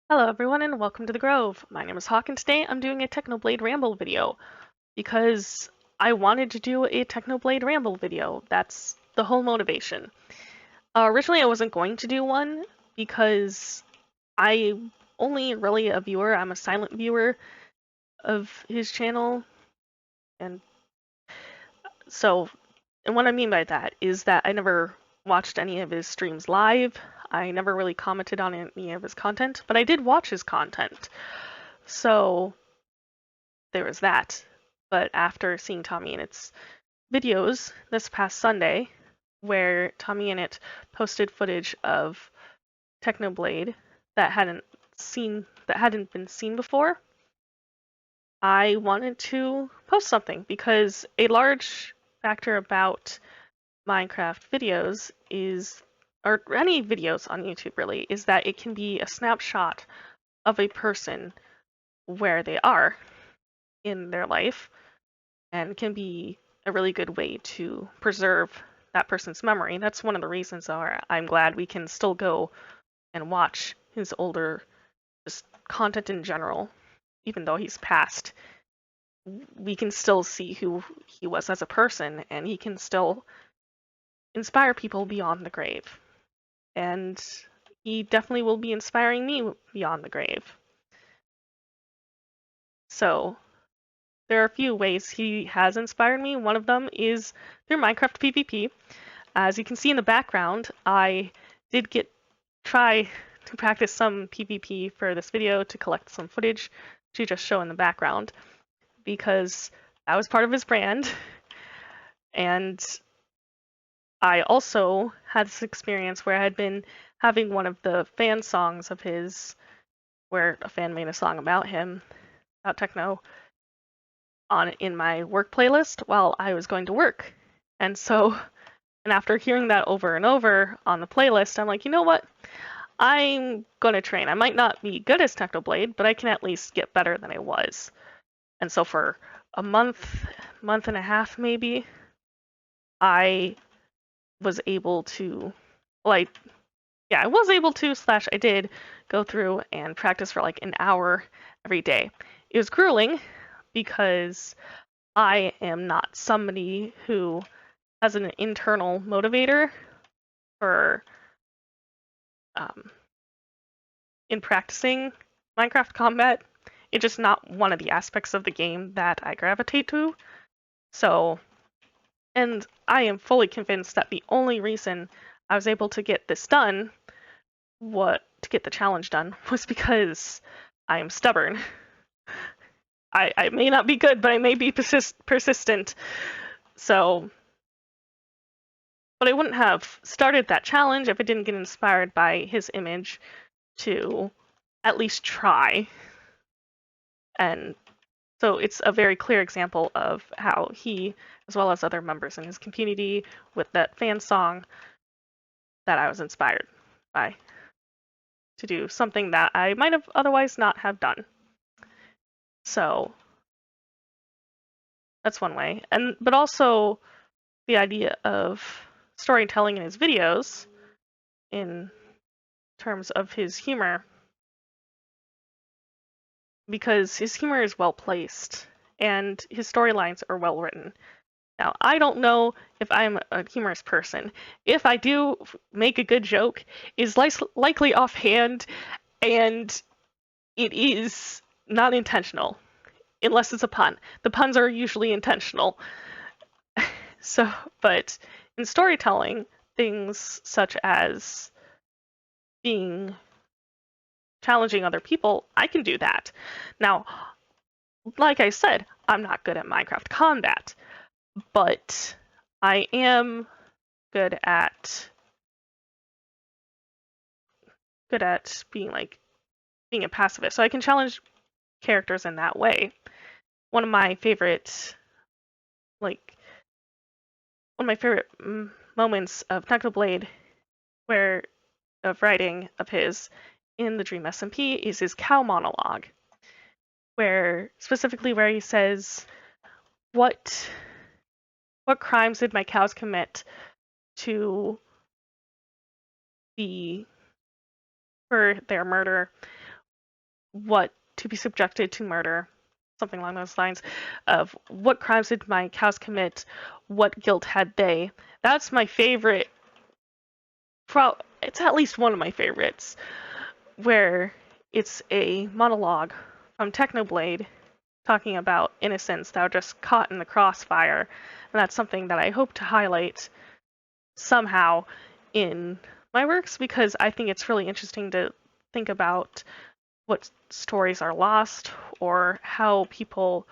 Hello everyone and welcome to the Grove. My name is Hawk and today I'm doing a Technoblade Ramble video because I wanted to do a Technoblade Ramble video. That's the whole motivation. Originally I wasn't going to do one because I'm only really a viewer. I'm a silent viewer of his channel, and what I mean by that is that I never watched any of his streams live. I never really commented on any of his content, but I did watch his content. So there was that. But after seeing Tommy Innit's videos this past Sunday, where Tommy Innit posted footage of Technoblade that hadn't been seen before, I wanted to post something because a large factor about Minecraft videos is, or any videos on YouTube really, is that it can be a snapshot of a person where they are in their life and can be a really good way to preserve that person's memory. That's one of the reasons I'm glad we can still go and watch his older just content in general. Even though he's passed, we can still see who he was as a person, and he can still inspire people beyond the grave. And he definitely will be inspiring me beyond the grave. So there are a few ways he has inspired me. One of them is through Minecraft PvP. As you can see in the background, I did try to practice some PvP for this video to collect some footage to just show in the background because that was part of his brand. And I also had this experience where I had been having one of the fan songs of his, where a fan made a song about him, about techno, in my work playlist while I was going to work. And after hearing that over and over on the playlist, I'm like, you know what? I'm gonna train. I might not be good as Technoblade, but I can at least get better than I was. And so for a month and a half maybe, I was able to, I was able to / I did go through and practice for like an hour every day. It was grueling because I am not somebody who has an internal motivator for in practicing Minecraft combat. It's just not one of the aspects of the game that I gravitate to. So, and I am fully convinced that the only reason I was able to get this done, to get the challenge done, was because I am stubborn. I may not be good, but I may be persistent. So, but I wouldn't have started that challenge if I didn't get inspired by his image to at least try. And so it's a very clear example of how he, as well as other members in his community, with that fan song, that I was inspired by to do something that I might have otherwise not have done. So that's one way. But also the idea of storytelling in his videos in terms of his humor, because his humor is well placed and his storylines are well written. Now, I don't know if I'm a humorous person. If I do make a good joke, it's likely offhand, and it is not intentional, unless it's a pun. The puns are usually intentional. But in storytelling, things such as challenging other people, I can do that. Now, like I said, I'm not good at Minecraft combat, but I am good at being a pacifist. So I can challenge characters in that way. One of my favorite moments of Technoblade of writing of his in the Dream SMP is his cow monologue, where he says, what crimes did my cows commit to for their murder? what to be subjected to murder, something along those lines, of what crimes did my cows commit, what guilt had they. That's my favorite. It's at least one of my favorites, where it's a monologue from Technoblade talking about innocents that are just caught in the crossfire. And that's something that I hope to highlight somehow in my works, because I think it's really interesting to think about what stories are lost, or how people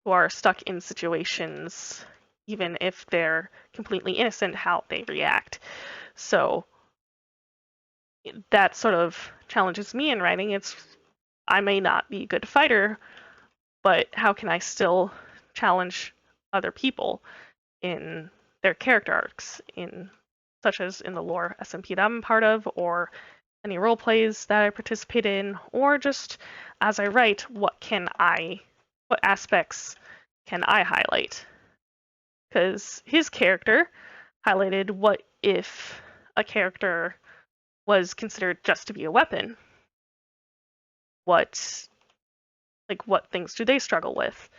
who are stuck in situations, even if they're completely innocent, how they react. So that sort of challenges me in writing. I may not be a good fighter, but how can I still challenge other people in their character arcs, such as in the lore SMP that I'm part of, or any role plays that I participate in, or just as I write, what aspects can I highlight? Because his character highlighted what if a character was considered just to be a weapon. What things do they struggle with,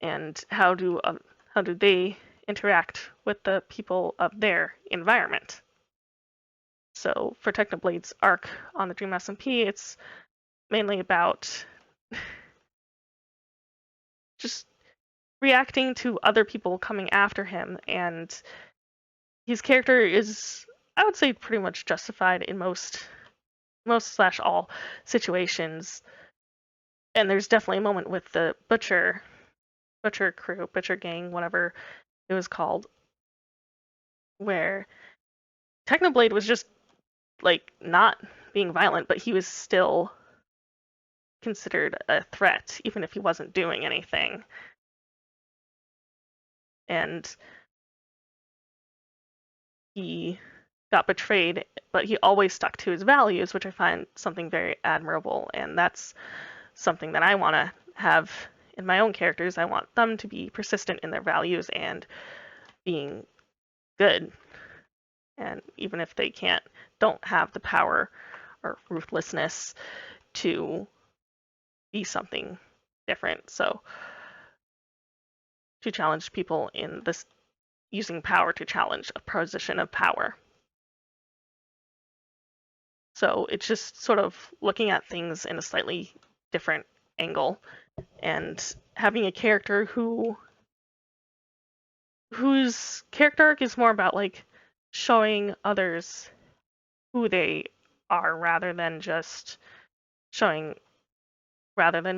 and how do they interact with the people of their environment? So for Technoblade's arc on the Dream SMP, it's mainly about just reacting to other people coming after him, and his character is, I would say, pretty much justified in most slash all situations. And there's definitely a moment with the butcher crew, butcher gang, whatever it was called, where Technoblade was just like not being violent, but he was still considered a threat, even if he wasn't doing anything. And he got betrayed, but he always stuck to his values, which I find something very admirable. And that's something that I want to have in my own characters. I want them to be persistent in their values and being good. And even if they don't have the power or ruthlessness to be something different. So to challenge people in this, using power to challenge a position of power. So it's just sort of looking at things in a slightly different angle, and having a character whose character arc is more about like showing others who they are, rather than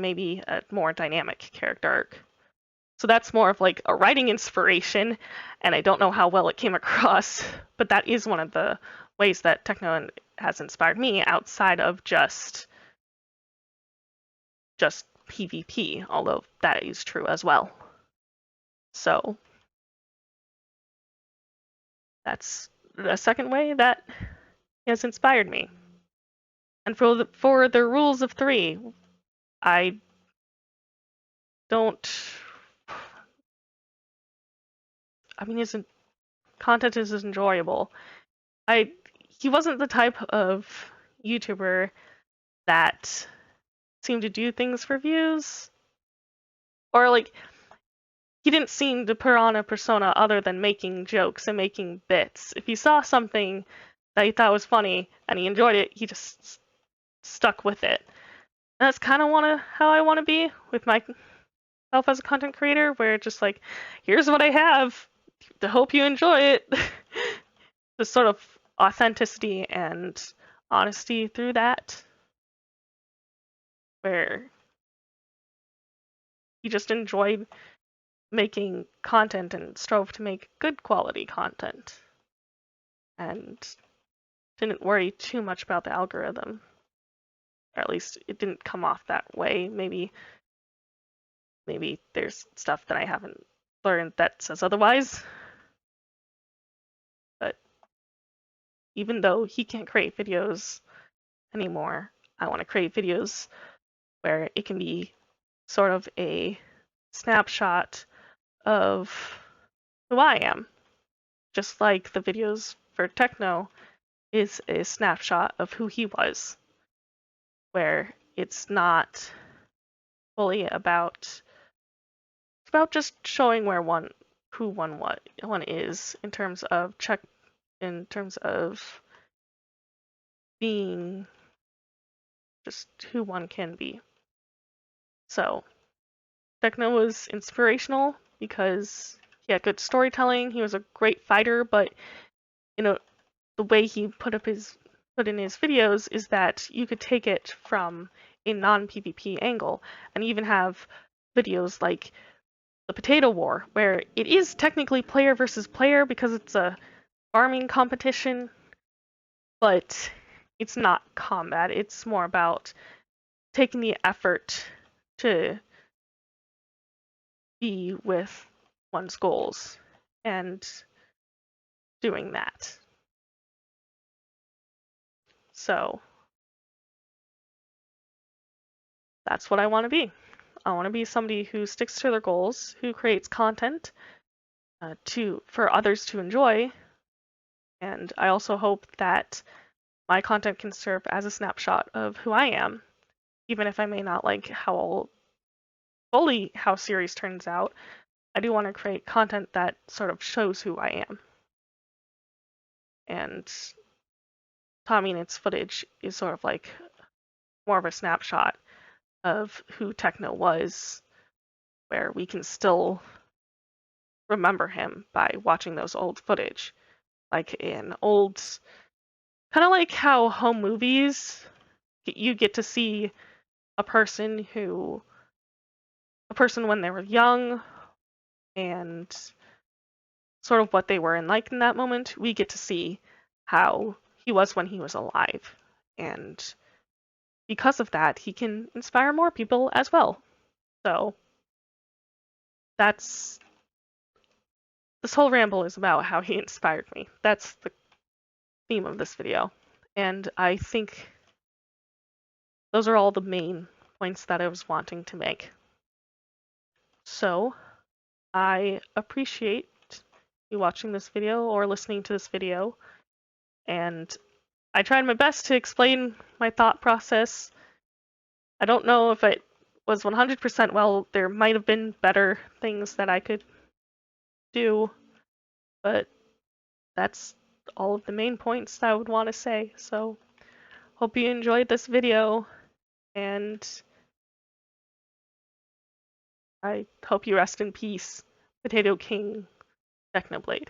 maybe a more dynamic character arc. So that's more of like a writing inspiration, and I don't know how well it came across, but that is one of the ways that Techno has inspired me outside of just PvP, although that is true as well. So that's the second way that has inspired me. And for the rules of 3, I don't. I mean, his content is enjoyable. He wasn't the type of YouTuber that seemed to do things for views, or like he didn't seem to put on a persona other than making jokes and making bits. If he saw something that he thought was funny and he enjoyed it, he just stuck with it. And that's kind of how I want to be with myself as a content creator, where it's just like, here's what I have, to hope you enjoy it. The sort of authenticity and honesty through that, where he just enjoyed making content and strove to make good quality content, and didn't worry too much about the algorithm. Or at least it didn't come off that way. Maybe there's stuff that I haven't learned that says otherwise. But even though he can't create videos anymore, I want to create videos where it can be sort of a snapshot of who I am. Just like the videos for Techno is a snapshot of who he was, where it's not fully about just showing who what one is in terms of being just who one can be. So Techno was inspirational because he had good storytelling. He was a great fighter, but the way he put in his videos is that you could take it from a non-PvP angle and even have videos like the Potato War, where it is technically player versus player because it's a farming competition, but it's not combat. It's more about taking the effort to be with one's goals and doing that. So that's what I want to be. I want to be somebody who sticks to their goals, who creates content for others to enjoy, and I also hope that my content can serve as a snapshot of who I am, even if I may not like how series turns out. I do want to create content that sort of shows who I am. And Tommy and its footage is sort of like more of a snapshot of who Techno was, where we can still remember him by watching those old footage. Like in old, kind of like how home movies, you get to see a person when they were young and sort of what they were in like in that moment. We get to see how he was when he was alive. And because of that, he can inspire more people as well. So this whole ramble is about how he inspired me. That's the theme of this video. And I think those are all the main points that I was wanting to make. So I appreciate you watching this video or listening to this video, and I tried my best to explain my thought process. I don't know if it was 100% well. There might have been better things that I could do, but that's all of the main points I would want to say. So hope you enjoyed this video, and I hope you rest in peace, Potato King Technoblade.